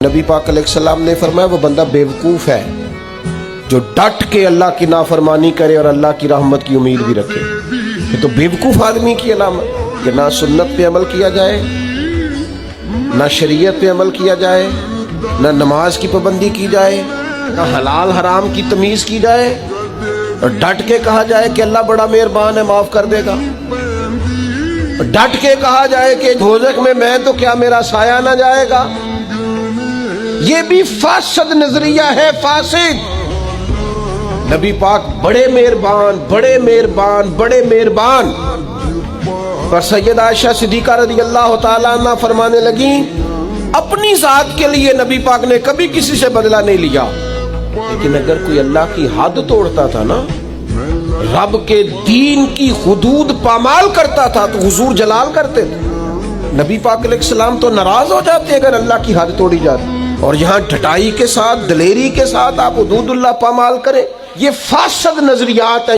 نبی پاک علیہ السلام نے فرمایا وہ بندہ بیوقوف ہے جو ڈٹ کے اللہ کی نافرمانی کرے اور اللہ کی رحمت کی امید بھی رکھے. یہ تو بیوقوف آدمی کی علامت کہ نہ سنت پہ عمل کیا جائے، نہ شریعت پہ عمل کیا جائے، نہ نماز کی پابندی کی جائے، نہ حلال حرام کی تمیز کی جائے، اور ڈٹ کے کہا جائے کہ اللہ بڑا مہربان ہے معاف کر دے گا، ڈٹ کے کہا جائے کہ دوزخ میں تو کیا میرا سایہ نہ جائے گا. یہ بھی فاسد نظریہ ہے، فاسد. نبی پاک بڑے مہربان بڑے مہربان بڑے مہربان. اور سید عائشہ صدیقہ رضی اللہ تعالیٰ عنہ فرمانے لگی اپنی ذات کے لیے نبی پاک نے کبھی کسی سے بدلہ نہیں لیا، لیکن اگر کوئی اللہ کی حد توڑتا تھا نا، رب کے دین کی حدود پامال کرتا تھا تو حضور جلال کرتے تھے. نبی پاک علیہ السلام تو ناراض ہو جاتے اگر اللہ کی حد توڑی جاتی، اور یہاں ڈھٹائی کے ساتھ دلیری کے ساتھ آپ حدود اللہ پامال کریں. یہ فاسد نظریات ہیں.